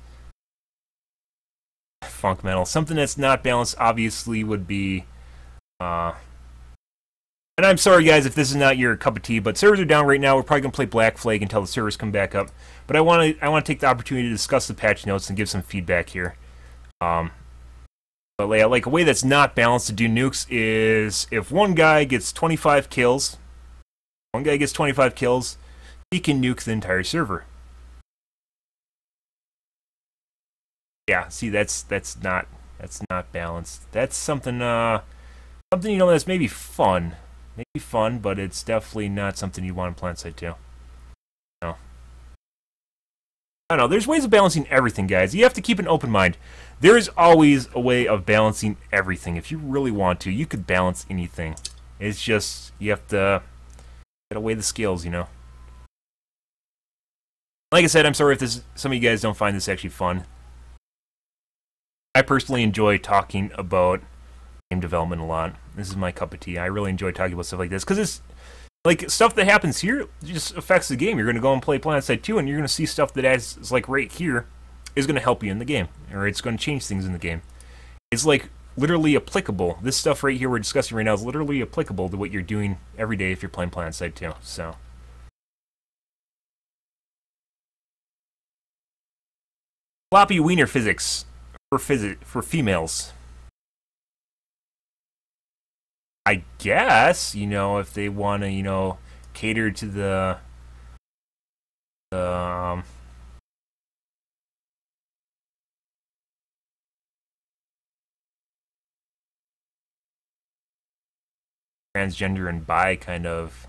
Funk metal. Something that's not balanced, obviously, would be... And I'm sorry, guys, if this is not your cup of tea, but servers are down right now. We're probably going to play Black Flag until the servers come back up. But I want to take the opportunity to discuss the patch notes and give some feedback here. But like a way that's not balanced to do nukes is if one guy gets 25 kills, he can nuke the entire server. Yeah, see, that's not balanced. That's something something, you know, that's maybe fun. Maybe fun, but it's definitely not something you want in PlanetSide 2. No. I don't know, there's ways of balancing everything, guys. You have to keep an open mind. There is always a way of balancing everything. If you really want to, you could balance anything. It's just, you have to gotta weigh the scales, you know. Like I said, I'm sorry if some of you guys don't find this actually fun. I personally enjoy talking about game development a lot. This is my cup of tea. I really enjoy talking about stuff like this because it's like stuff that happens here just affects the game. You're going to go and play PlanetSide 2 and you're going to see stuff that is like right here is going to help you in the game, or it's going to change things in the game. It's like literally applicable. This stuff right here we're discussing right now is literally applicable to what you're doing every day if you're playing PlanetSide 2. So floppy wiener physics for females. I guess, you know, if they want to, you know, cater to the transgender and bi kind of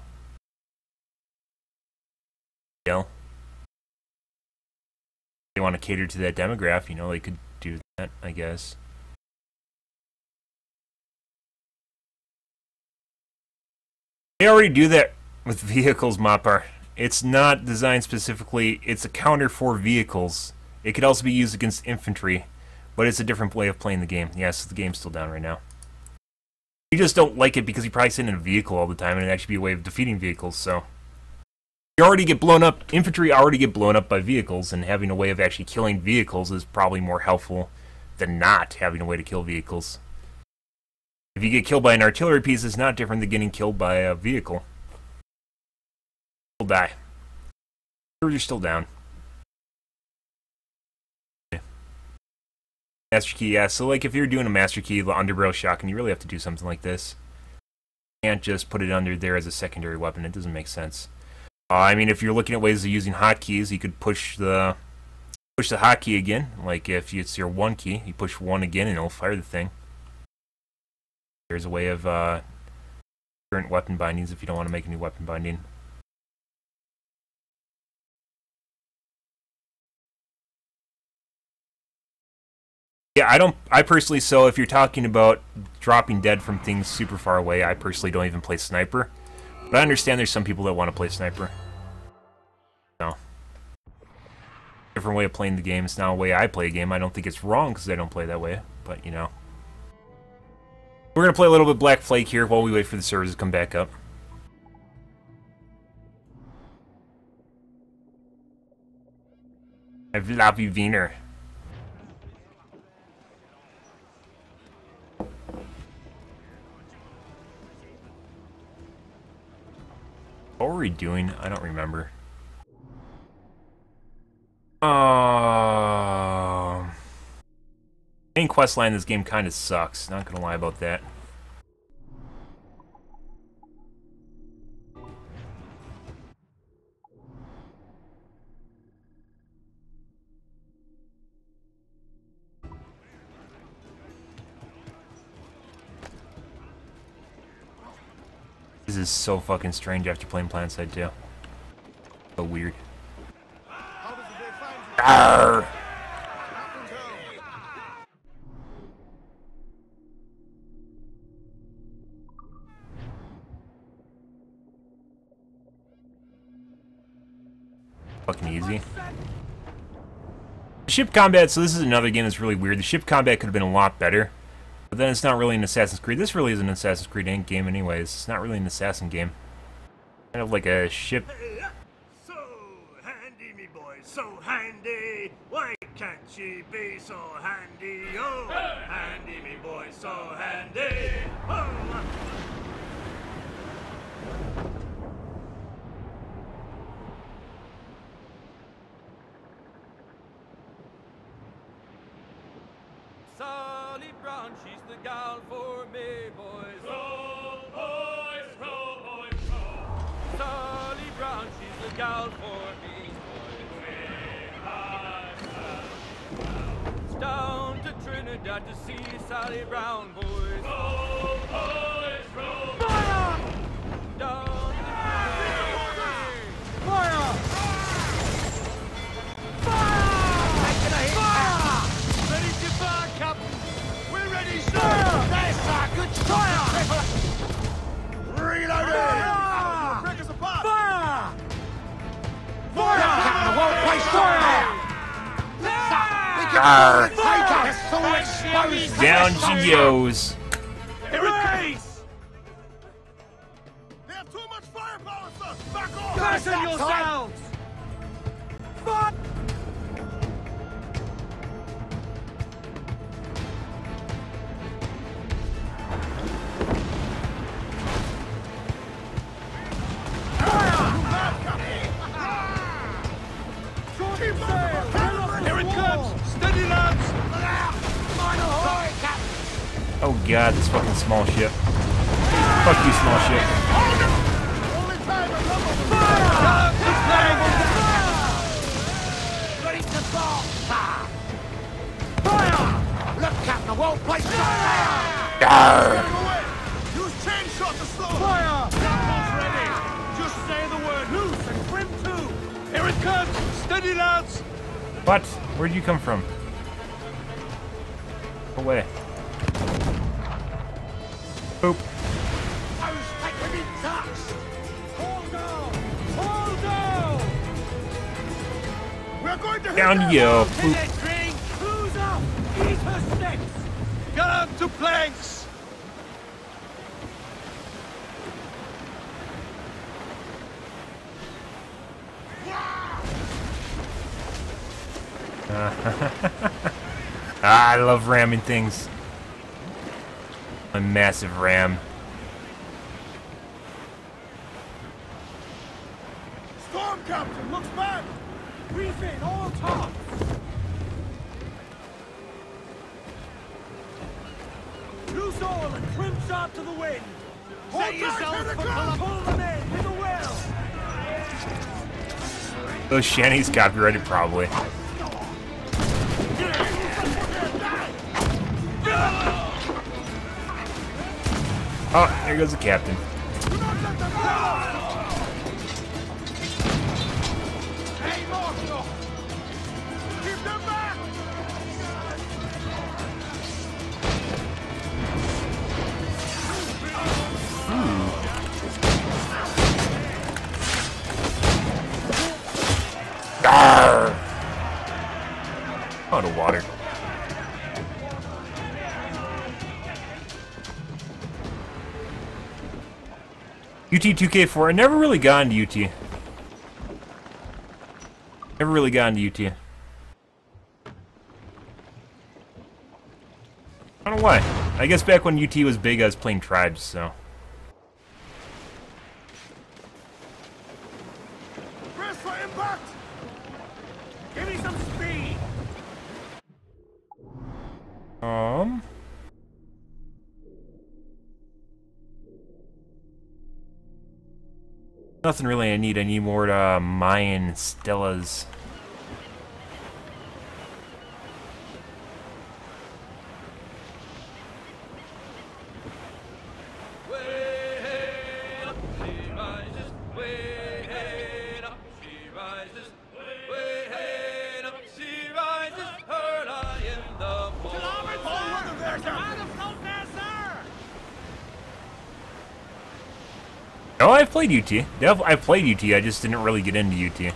deal. They want to cater to that demographic, you know, they could do that, I guess. They already do that with vehicles, Mapar. It's not designed specifically, it's a counter for vehicles. It could also be used against infantry, but it's a different way of playing the game. Yes, the game's still down right now. You just don't like it because you probably sit in a vehicle all the time, and it'd actually be a way of defeating vehicles, so... You already get blown up, infantry already get blown up by vehicles, and having a way of actually killing vehicles is probably more helpful than not having a way to kill vehicles. If you get killed by an artillery piece, it's not different than getting killed by a vehicle. You'll die. You're still down. Master key, yeah. So, like, if you're doing a master key, the underbarrel shotgun, you really have to do something like this. You can't just put it under there as a secondary weapon. It doesn't make sense. I mean, if you're looking at ways of using hotkeys, you could push the hotkey again. Like, if it's your 1 key, you push 1 again, and it'll fire the thing. There's a way of current weapon bindings if you don't want to make a new weapon binding. Yeah, I personally, so if you're talking about dropping dead from things super far away, I personally don't even play sniper. But I understand there's some people that want to play sniper. No. Different way of playing the game. It's not a way I play a game. I don't think it's wrong because I don't play that way, but you know. We're going to play a little bit Black Flag here while we wait for the servers to come back up. I've Lappy Wiener. What were we doing? I don't remember. quest line in this game kind of sucks. Not gonna lie about that. This is so fucking strange after playing PlanetSide 2. So weird. Arrgh! Fucking easy. Ship combat, so this is another game that's really weird. The ship combat could have been a lot better. But then it's not really an Assassin's Creed. This really is an Assassin's Creed game anyways. It's not really an assassin game. Kind of like a ship. So handy, me boy, so handy. Why can't she be so handy? Oh, handy, me boy, so handy. Oh. Sally Brown, she's the gal for me, boys. Roll, boys, roll, boys, roll. Sally Brown, she's the gal for me, boys. It's down to Trinidad to see Sally Brown, boys. Roll, boys, roll. Fire! Down to Fire! Ready to fire, Captain. We're ready, sir. Nice, sir. Good fire! Reloading. Break us apart. Fire! Fire! Captain, the whole place fire! Down she goes. Here it comes. They have too much firepower, sir. Back off. Fasten yourselves! Fire! Here it comes. Steady, lads. Oh god, this fucking small ship. Fuck you, small ship. Ready to bark, sir! Fire! Look, Captain, the whole place is fire! Arrgh! Use chainshot to slow them. Fire! Captain's ready. Just say the word loose and trim too. Here it comes. Steady, lads. What? Where'd you come from? Go away. Boop. Those take them in touch! Hold down! Hold down! We're going to hit Down them. you go. Hit Boop. that string! Who's up? Eat her sticks! Gun to planks. I love ramming things. A massive ram. Storm captain looks bad. Reef in all tops! Loose all and trim sharp to the wind! Set yourselves for Columbus. Pull them in with a will! Those shanties copyrighted probably. Oh, there goes the captain. Hey, Marshal. Keep them back. Arrgh! Out of water. UT 2K4. I never really got into UT. Never really got into UT. I don't know why. I guess back when UT was big, I was playing Tribes, so. Press for impact. Give me some speed! Oh, Nothing really I need. I need more Mayan Stellas. Oh, I've played UT. I've played UT, I just didn't really get into UT.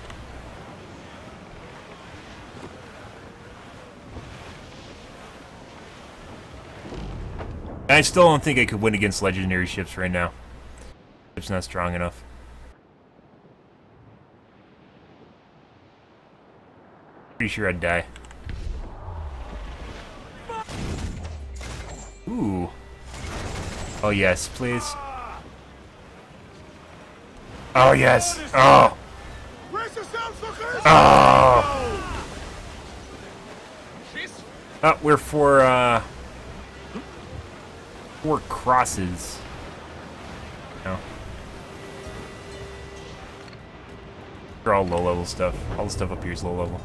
And I still don't think I could win against legendary ships right now. Ship's not strong enough. Pretty sure I'd die. Ooh. Oh yes, please. Oh yes! Oh! Oh! Oh, we're for 4 crosses. No. They're all low-level stuff. All the stuff up here is low-level.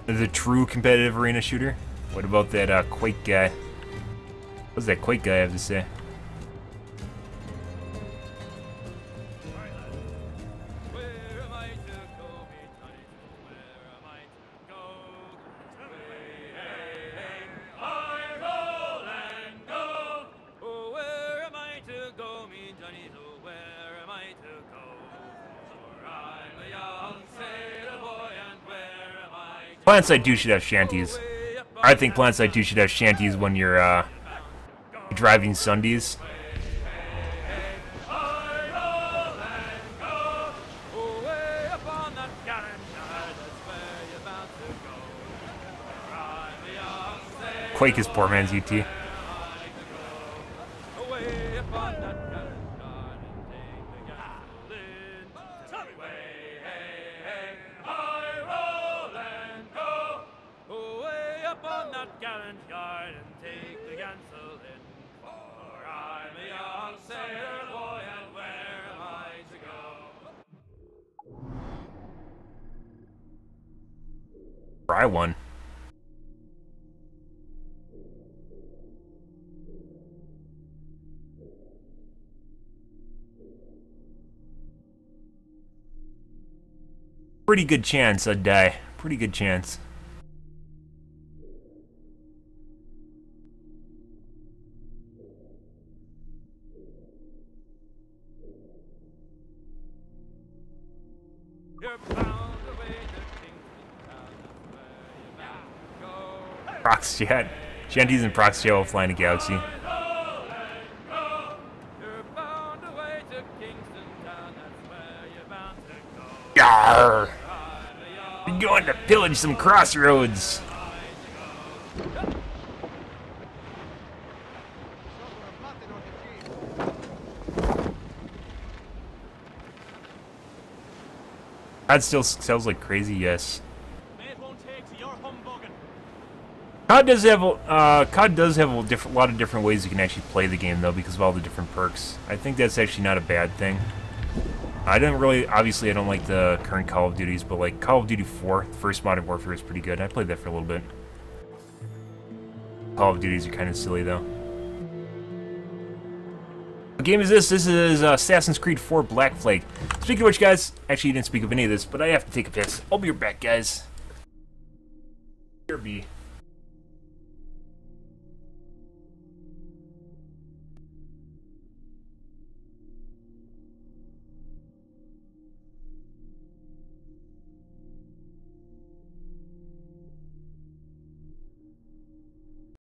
The true competitive arena shooter? What about that Quake guy? What does that Quake guy have to say? PlanetSide 2 should have shanties. I think PlanetSide 2 should have shanties when you're driving Sundays. Quake is poor man's UT. I won. Pretty good chance I'd die. Pretty good chance. Proxjet. Shanties and Proxjet will fly in a galaxy. Yarr! We're going to pillage some crossroads. That still sells like crazy, yes. COD does have a lot of different ways you can actually play the game though, because of all the different perks. I think that's actually not a bad thing. Obviously I don't like the current Call of Duties, but like Call of Duty 4, the first Modern Warfare is pretty good. I played that for a little bit. Call of Duties are kind of silly though. What game is this? This is Assassin's Creed 4 Black Flag. Speaking of which, guys, actually you didn't speak of any of this, but I have to take a piss. I'll be right back, guys. Here be.